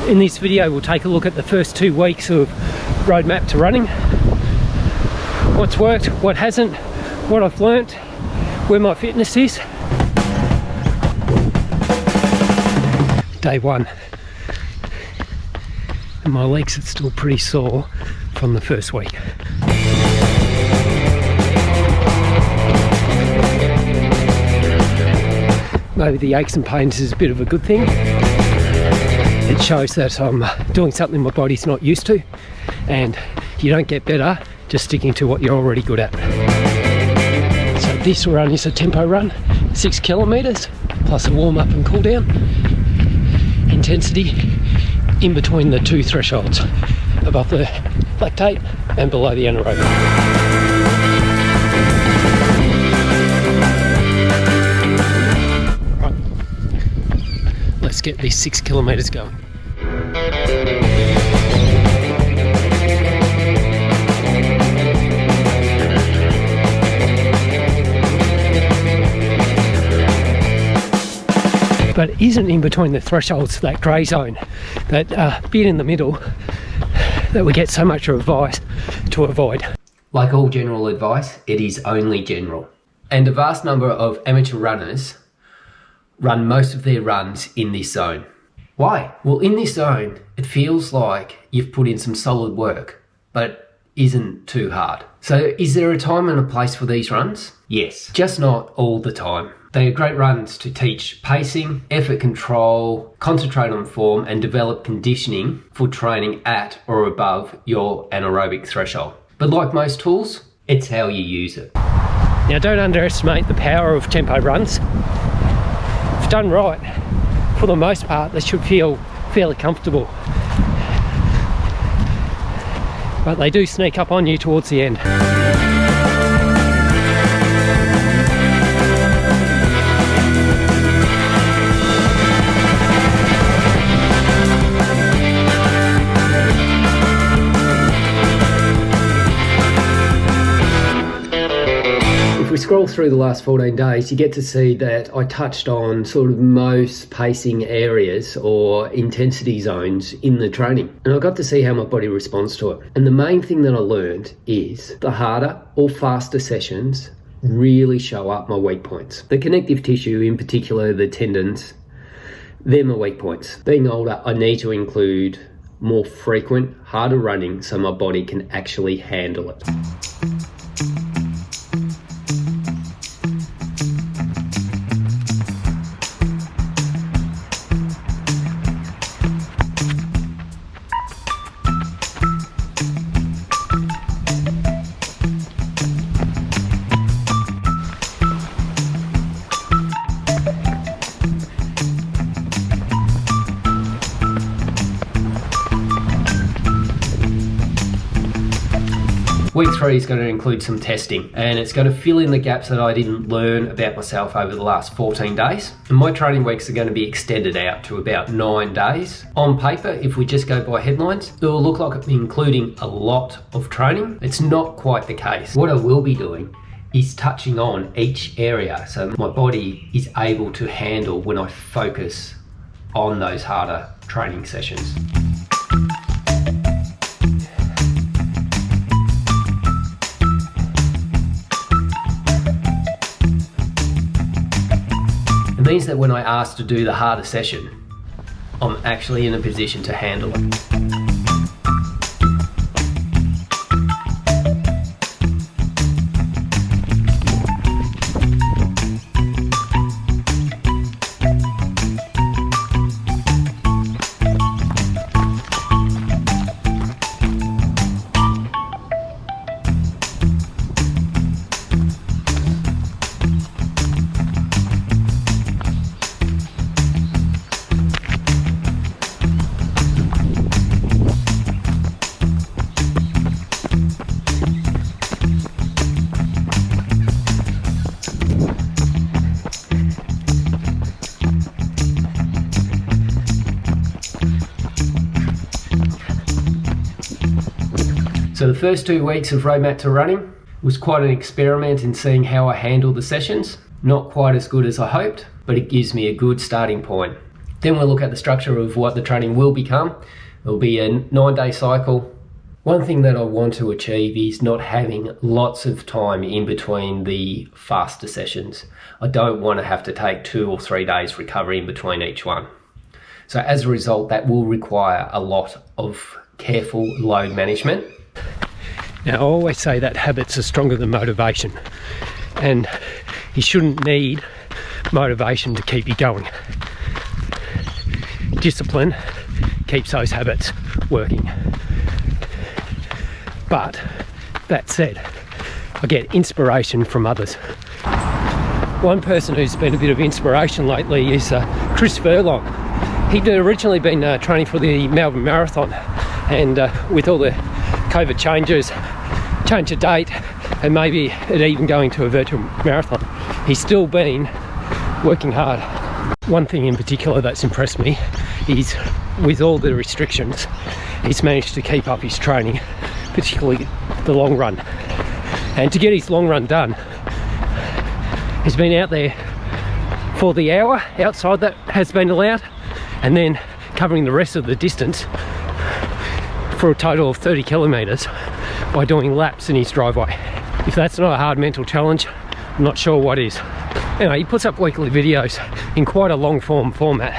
In this video we'll take a look at the first 2 weeks of roadmap to running. What's worked, what hasn't, what I've learnt, where my fitness is. Day 1. And my legs are still pretty sore from the first week. Maybe the aches and pains is a bit of a good thing. It shows that I'm doing something my body's not used to, and you don't get better just sticking to what you're already good at. So this run is a tempo run, 6 kilometers, plus a warm up and cool down. Intensity in between the 2 thresholds, above the lactate and below the anaerobic. Let's get these 6 kilometers going. But it isn't in between the thresholds, that grey zone, that bit in the middle that we get so much advice to avoid. Like all general advice, it is only general. And a vast number of amateur runners run most of their runs in this zone. Why? Well, in this zone, it feels like you've put in some solid work, but isn't too hard. So is there a time and a place for these runs? Yes, just not all the time. They are great runs to teach pacing, effort control, concentrate on form, and develop conditioning for training at or above your anaerobic threshold. But like most tools, it's how you use it. Now, don't underestimate the power of tempo runs. If done right, for the most part, they should feel fairly comfortable. But they do sneak up on you towards the end. We scroll through the last 14 days, you get to see that I touched on sort of most pacing areas or intensity zones in the training. And I got to see how my body responds to it. And the main thing that I learned is the harder or faster sessions really show up my weak points. The connective tissue, in particular the tendons, they're my weak points. Being older, I need to include more frequent, harder running so my body can actually handle it. Week 3 is going to include some testing, and it's going to fill in the gaps that I didn't learn about myself over the last 14 days. And my training weeks are going to be extended out to about 9 days. On paper, if we just go by headlines, it will look like I'm including a lot of training. It's not quite the case. What I will be doing is touching on each area so my body is able to handle when I focus on those harder training sessions. It means that when I ask to do the harder session, I'm actually in a position to handle it. So the first 2 weeks of roadmap to running was quite an experiment in seeing how I handle the sessions. Not quite as good as I hoped, but it gives me a good starting point Then we'll look at the structure of what the training will become. It'll be a 9-day cycle. One thing that I want to achieve is not having lots of time in between the faster sessions. I don't want to have to take 2 or 3 days recovery in between each one. So as a result, that will require a lot of careful load management. Now, I always say that habits are stronger than motivation, and you shouldn't need motivation to keep you going. Discipline keeps those habits working. But that said, I get inspiration from others. One person who's been a bit of inspiration lately is Chris Furlong. He'd originally been training for the Melbourne Marathon, and with all the COVID changes, change of date, and maybe it even going to a virtual marathon, he's still been working hard. One thing in particular that's impressed me is, with all the restrictions, he's managed to keep up his training, particularly the long run. And to get his long run done, he's been out there for the hour outside that has been allowed, and then covering the rest of the distance for a total of 30 kilometres by doing laps in his driveway. If that's not a hard mental challenge, I'm not sure what is. Anyway, he puts up weekly videos in quite a long form format.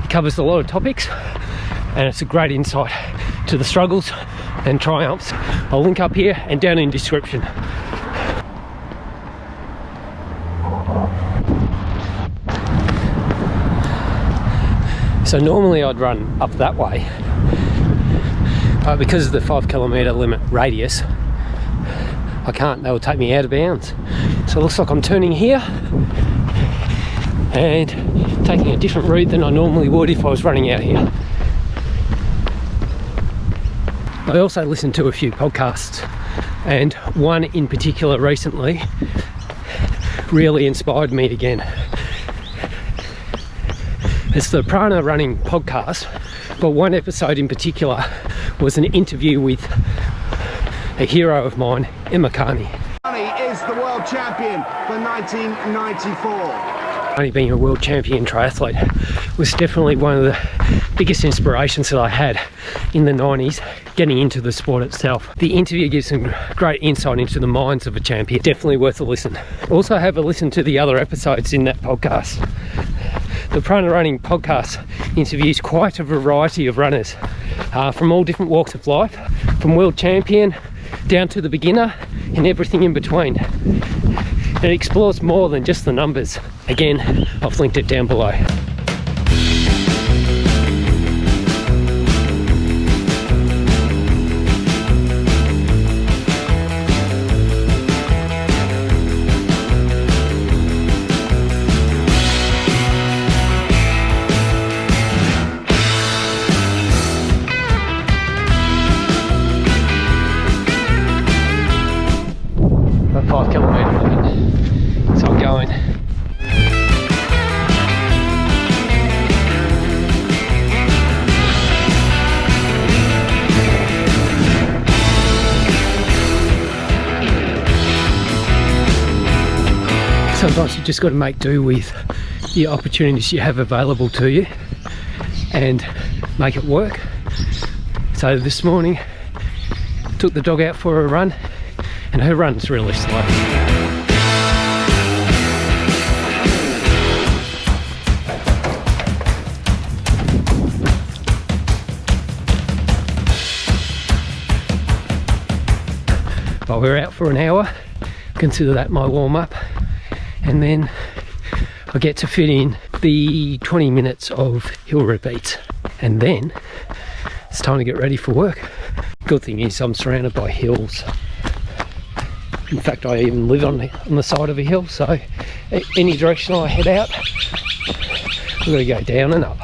He covers a lot of topics, and it's a great insight to the struggles and triumphs. I'll link up here and down in description. So normally I'd run up that way, but because of the 5 kilometre limit radius, I can't. That will take me out of bounds. So it looks like I'm turning here and taking a different route than I normally would if I was running out here. I also listened to a few podcasts, and one in particular recently really inspired me again. It's the Prana running podcast, but one episode in particular was an interview with a hero of mine, Emma Carney. Is the world champion for 1994. Only being a world champion triathlete was definitely one of the biggest inspirations that I had in the 90s, getting into the sport itself. The interview gives some great insight into the minds of a champion. Definitely worth a listen. Also have a listen to the other episodes in that podcast. The Prana Running podcast interviews quite a variety of runners from all different walks of life, from world champion down to the beginner and everything in between. It explores more than just the numbers. Again, I've linked it down below. About 5 kilometre limit, so I'm going. Sometimes you just got to make do with the opportunities you have available to you and make it work. So this morning, took the dog out for a run, and her run's really slow. But we're out for an hour, consider that my warm-up, and then I get to fit in the 20 minutes of hill repeats, and then it's time to get ready for work. Good thing is I'm surrounded by hills. In fact, I even live on the side of a hill, so any direction I head out, I've got to go down and up.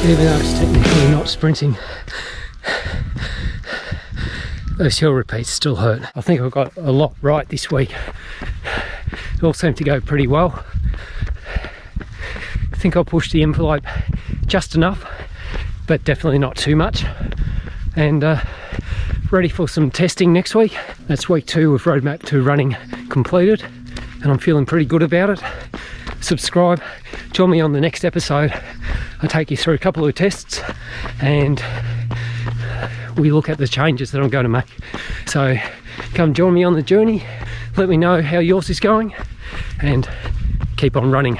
Even though it's technically not sprinting, those hill repeats still hurt. I think I've got a lot right this week. it all seemed to go pretty well. I think I'll push the envelope just enough, but definitely not too much. And ready for some testing next week. That's week 2 of Roadmap 2 running completed, and I'm feeling pretty good about it. Subscribe, join me on the next episode. I'll take you through a couple of tests and we look at the changes that I'm going to make. So come join me on the journey, let me know how yours is going, and keep on running.